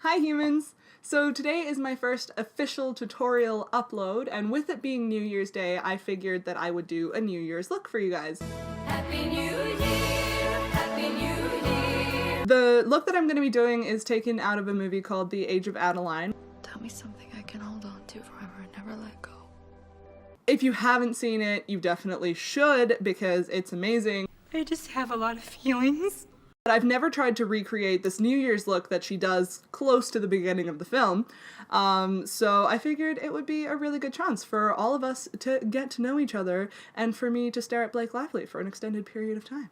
Hi humans! So today is my first official tutorial upload, and with it being New Year's Day, I figured that I would do a New Year's look for you guys. Happy New Year! Happy New Year! The look that I'm going to be doing is taken out of a movie called The Age of Adaline. Tell me something I can hold on to forever and never let go. If you haven't seen it, you definitely should because it's amazing. I just have a lot of feelings. But I've never tried to recreate this New Year's look that she does close to the beginning of the film, so I figured it would be a really good chance for all of us to get to know each other and for me to stare at Blake Lively for an extended period of time.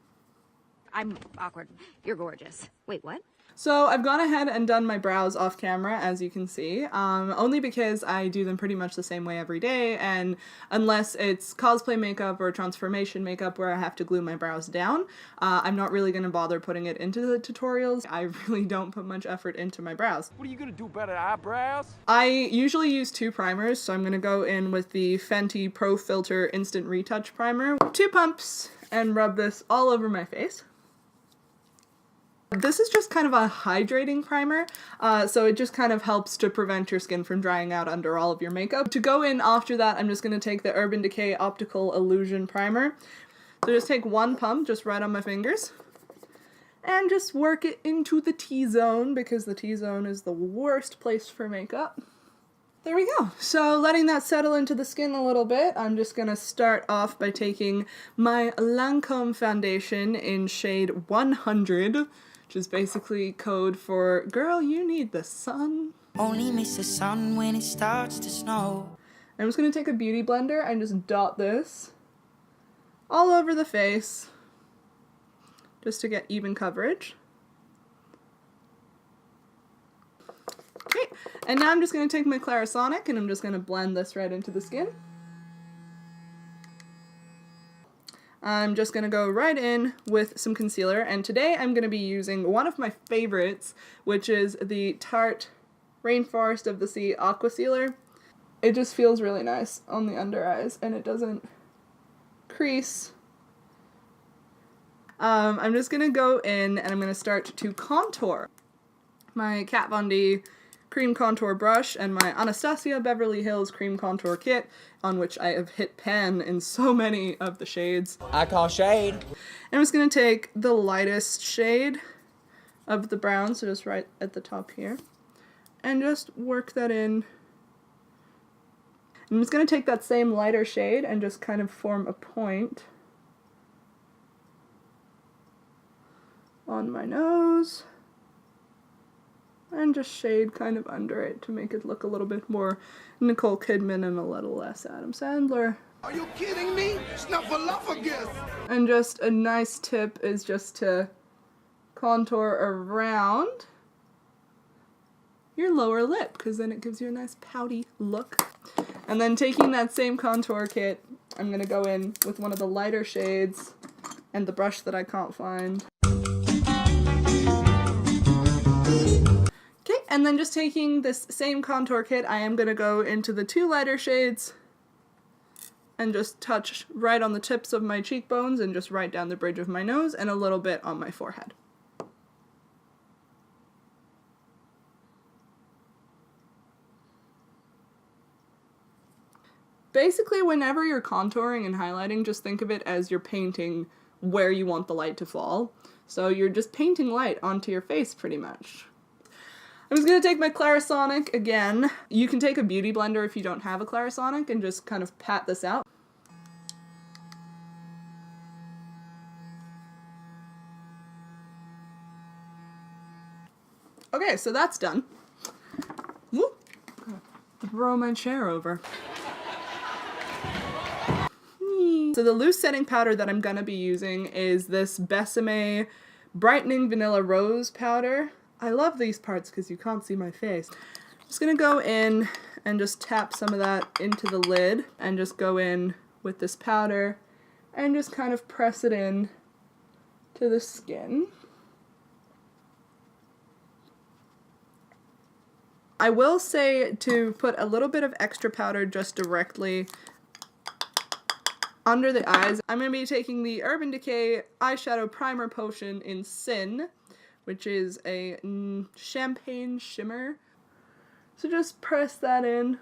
I'm awkward. You're gorgeous. Wait, what? So I've gone ahead and done my brows off camera, as you can see, only because I do them pretty much the same way every day, and unless it's cosplay makeup or transformation makeup where I have to glue my brows down, I'm not really going to bother putting it into the tutorials. I really don't put much effort into my brows. What are you gonna do about the eyebrows? I usually use two primers, so I'm going to go in with the Fenty Pro Filt'r Instant Retouch Primer, 2 pumps, and rub this all over my face. This is just kind of a hydrating primer, so it just kind of helps to prevent your skin from drying out under all of your makeup. To go in after that, I'm just going to take the Urban Decay Optical Illusion Primer. So just take 1 pump, just right on my fingers, and just work it into the T-zone, because the T-zone is the worst place for makeup. There we go. So letting that settle into the skin a little bit, I'm just going to start off by taking my Lancome foundation in shade 100, which is basically code for, girl, you need the sun. Only miss the sun when it starts to snow. I'm just going to take a beauty blender and just dot this all over the face, just to get even coverage. Okay, and now I'm just going to take my Clarisonic and I'm just going to blend this right into the skin. I'm just going to go right in with some concealer, and today I'm going to be using one of my favorites, which is the Tarte Rainforest of the Sea Aquacealer. It just feels really nice on the under eyes and it doesn't crease. I'm just going to go in and I'm going to start to contour. My Kat Von D cream contour brush and my Anastasia Beverly Hills cream contour kit, on which I have hit pan in so many of the shades. I call shade. And I'm just going to take the lightest shade of the brown, so just right at the top here, and just work that in. I'm just going to take that same lighter shade and just kind of form a point on my nose. And just shade kind of under it to make it look a little bit more Nicole Kidman and a little less Adam Sandler. Are you kidding me? Snuffleupagus! And just a nice tip is just to contour around your lower lip, because then it gives you a nice pouty look. And then taking that same contour kit, I'm going to go in with one of the lighter shades and the brush that I can't find. And then just taking this same contour kit, I am going to go into the 2 lighter shades and just touch right on the tips of my cheekbones and just right down the bridge of my nose and a little bit on my forehead. Basically, whenever you're contouring and highlighting, just think of it as you're painting where you want the light to fall. So you're just painting light onto your face pretty much. I'm just going to take my Clarisonic again. You can take a beauty blender if you don't have a Clarisonic and just kind of pat this out. Okay, so that's done. Woo! Throw my chair over. So the loose setting powder that I'm going to be using is this Besame Brightening Vanilla Rose Powder. I love these parts because you can't see my face. Just gonna go in and just tap some of that into the lid and just go in with this powder and just kind of press it in to the skin. I will say to put a little bit of extra powder just directly under the eyes. I'm going to be taking the Urban Decay Eyeshadow Primer Potion in Sin, which is a champagne shimmer. So just press that in.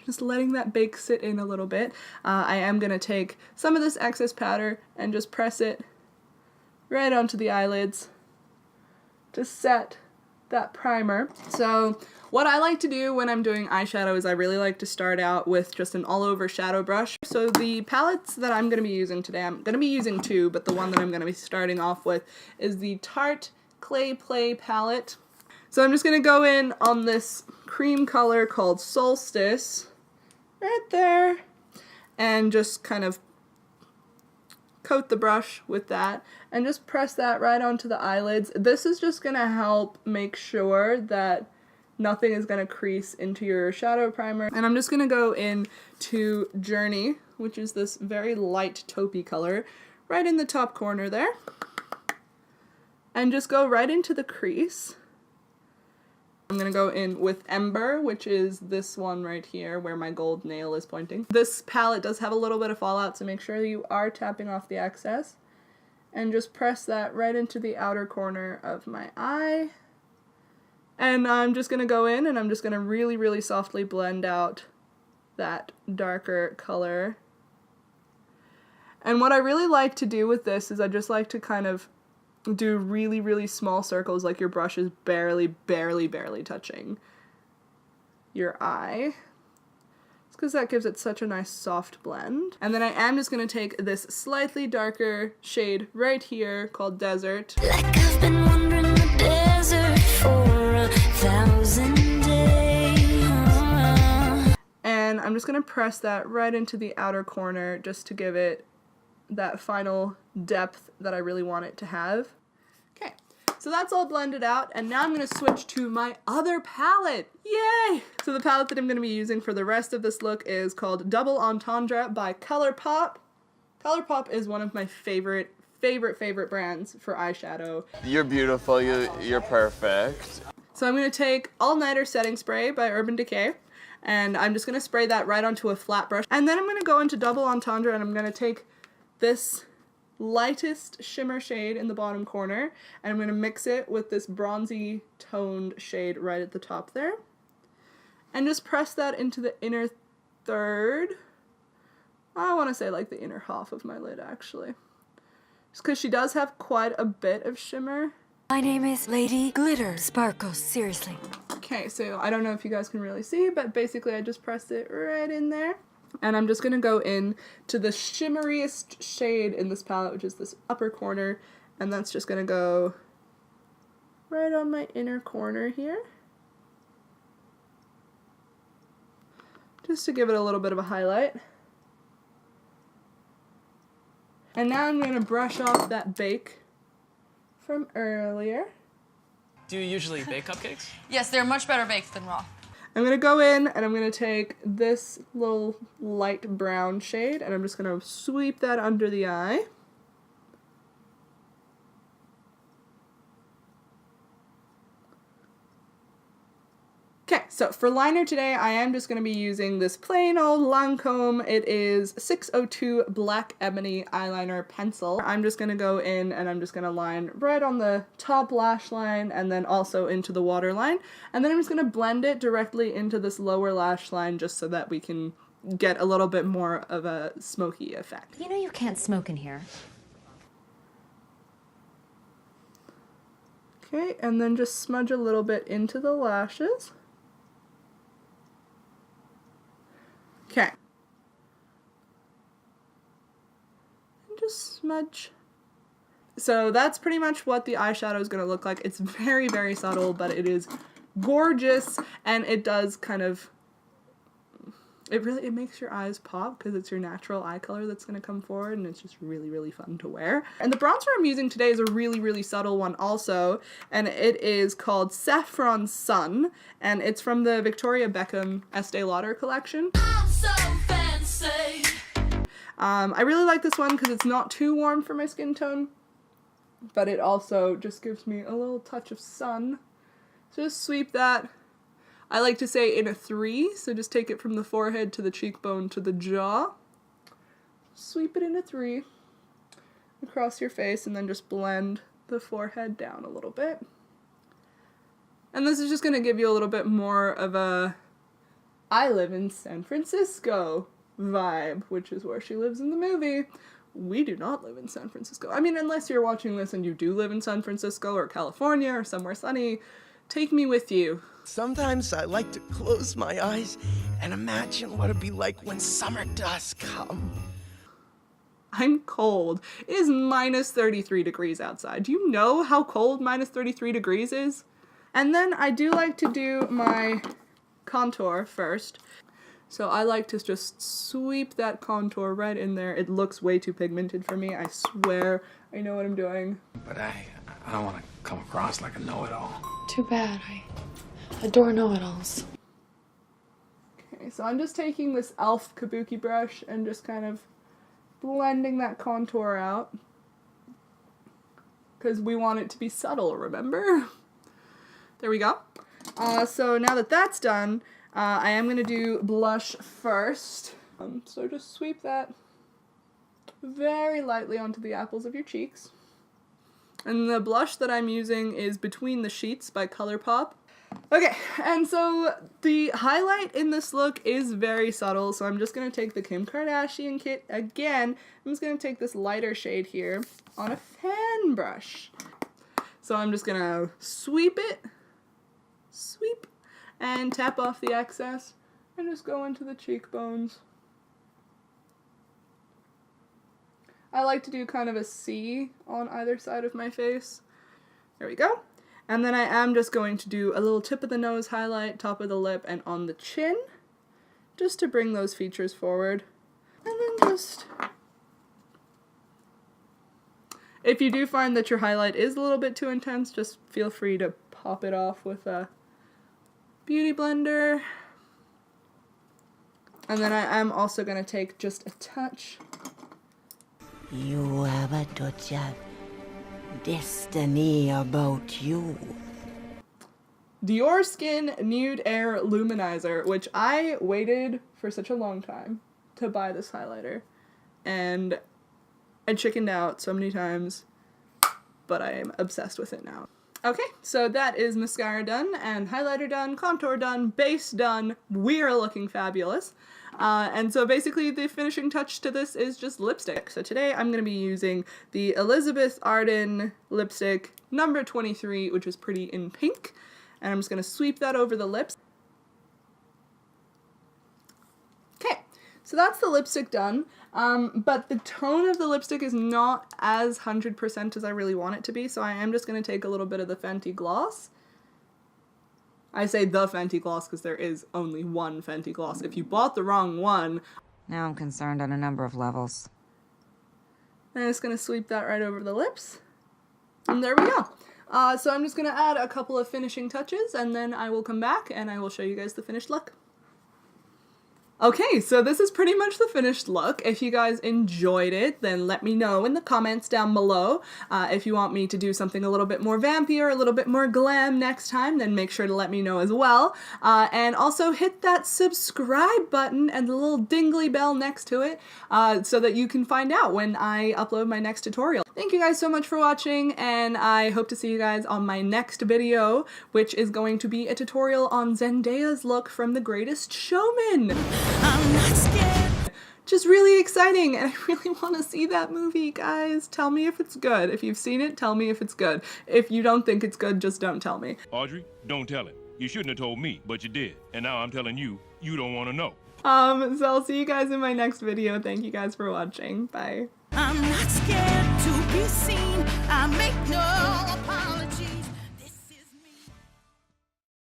Just letting that bake sit in a little bit. I am going to take some of this excess powder and just press it right onto the eyelids to set that primer. So what I like to do when I'm doing eyeshadow is I really like to start out with just an all-over shadow brush. So the palettes that I'm going to be using today, I'm going to be using two, but the one that I'm going to be starting off with is the Tarte Clay Play palette. So I'm just going to go in on this cream color called Solstice, right there, and just kind of coat the brush with that and just press that right onto the eyelids. This is just going to help make sure that nothing is going to crease into your shadow primer. And I'm just going to go in to Journey, which is this very light taupey color, right in the top corner there, and just go right into the crease. I'm going to go in with Ember, which is this one right here where my gold nail is pointing. This palette does have a little bit of fallout, so make sure you are tapping off the excess. And just press that right into the outer corner of my eye. And I'm just going to go in and I'm just going to really, really softly blend out that darker color. And what I really like to do with this is I just like to kind of do really, really small circles, like your brush is barely touching your eye. It's because that gives it such a nice soft blend. And then I am just going to take this slightly darker shade right here called Desert. Like I've been wandering the desert for 1,000 days. And I'm just going to press that right into the outer corner just to give it that final depth that I really want it to have. Okay, so that's all blended out, and now I'm going to switch to my other palette. Yay! So the palette that I'm going to be using for the rest of this look is called Double Entendre by Colourpop. Colourpop is one of my favorite brands for eyeshadow. You're beautiful, you're perfect. So I'm going to take All Nighter Setting Spray by Urban Decay, and I'm just going to spray that right onto a flat brush. And then I'm going to go into Double Entendre, and I'm going to take this lightest shimmer shade in the bottom corner, and I'm going to mix it with this bronzy toned shade right at the top there. And just press that into the inner third. I want to say like the inner half of my lid, actually. Just because she does have quite a bit of shimmer. My name is Lady Glitter Sparkles, seriously. Okay, so I don't know if you guys can really see, but basically I just pressed it right in there. And I'm just going to go in to the shimmeriest shade in this palette, which is this upper corner. And that's just going to go right on my inner corner here. Just to give it a little bit of a highlight. And now I'm going to brush off that bake from earlier. Do you usually bake cupcakes? Yes, they're much better baked than raw. I'm going to go in and I'm going to take this little light brown shade and I'm just going to sweep that under the eye. Okay, so for liner today, I am just going to be using this plain old Lancome. It is 602 Black Ebony Eyeliner Pencil. I'm just going to go in and I'm just going to line right on the top lash line and then also into the waterline. And then I'm just going to blend it directly into this lower lash line just so that we can get a little bit more of a smoky effect. You know you can't smoke in here. Okay, and then just smudge a little bit into the lashes. Okay. And just smudge. So that's pretty much what the eyeshadow is going to look like. It's very, very subtle, but it is gorgeous, and it does kind of, it makes your eyes pop because it's your natural eye color that's going to come forward, and it's just really, really fun to wear. And the bronzer I'm using today is a really, really subtle one also, and it is called Saffron Sun, and it's from the Victoria Beckham Estee Lauder collection. So fancy. I really like this one because it's not too warm for my skin tone, but it also just gives me a little touch of sun. So just sweep that. I like to say in a 3, so just take it from the forehead to the cheekbone to the jaw. Sweep it in a 3 across your face and then just blend the forehead down a little bit. And this is just going to give you a little bit more of a I live in San Francisco vibe, which is where she lives in the movie. We do not live in San Francisco. I mean, unless you're watching this and you do live in San Francisco or California or somewhere sunny, take me with you. Sometimes I like to close my eyes and imagine what it'd be like when summer does come. I'm cold. It is minus 33 degrees outside. Do you know how cold minus 33 degrees is? And then I do like to do my contour first. So I like to just sweep that contour right in there. It looks way too pigmented for me. I swear I know what I'm doing. But I don't want to come across like a know-it-all. Too bad. I adore know-it-alls. Okay, so I'm just taking this e.l.f. kabuki brush and just kind of blending that contour out. Because we want it to be subtle, remember? There we go. So now that that's done, I am going to do blush first. So just sweep that very lightly onto the apples of your cheeks. And the blush that I'm using is Between the Sheets by Colourpop. Okay, and so the highlight in this look is very subtle, so I'm just going to take the Kim Kardashian kit again. I'm just going to take this lighter shade here on a fan brush. So I'm just going to sweep it, sweep, and tap off the excess, and just go into the cheekbones. I like to do kind of a C on either side of my face. There we go. And then I am just going to do a little tip of the nose highlight, top of the lip, and on the chin, just to bring those features forward. And then just... If you do find that your highlight is a little bit too intense, just feel free to pop it off with a beauty blender. And then I am also going to take just a touch. You have a touch of destiny about you. Dior Skin Nude Air Luminizer, which I waited for such a long time to buy this highlighter. And I chickened out so many times, but I am obsessed with it now. Okay, so that is mascara done, and highlighter done, contour done, base done. We're looking fabulous. And so basically the finishing touch to this is just lipstick. So today I'm going to be using the Elizabeth Arden lipstick number 23, which is pretty in pink. And I'm just going to sweep that over the lips. Okay, so that's the lipstick done. But the tone of the lipstick is not as 100% as I really want it to be, so I am just going to take a little bit of the Fenty gloss. I say the Fenty gloss because there is only one Fenty gloss. If you bought the wrong one... Now I'm concerned on a number of levels. I'm just going to sweep that right over the lips. And there we go. So I'm just going to add a couple of finishing touches, and then I will come back and I will show you guys the finished look. Okay, so this is pretty much the finished look. If you guys enjoyed it, then let me know in the comments down below. If you want me to do something a little bit more vampy or a little bit more glam next time, then make sure to let me know as well. And also hit that subscribe button and the little dingly bell next to it so that you can find out when I upload my next tutorial. Thank you guys so much for watching, and I hope to see you guys on my next video, which is going to be a tutorial on Zendaya's look from The Greatest Showman. I'm not scared. Just really exciting, and I really want to see that movie, guys. Tell me if it's good. If you've seen it, tell me if it's good. If you don't think it's good, just don't tell me. Audrey, don't tell it. You shouldn't have told me, but you did. And now I'm telling you, you don't want to know. So I'll see you guys in my next video. Thank you guys for watching. Bye. I'm not scared to be seen. I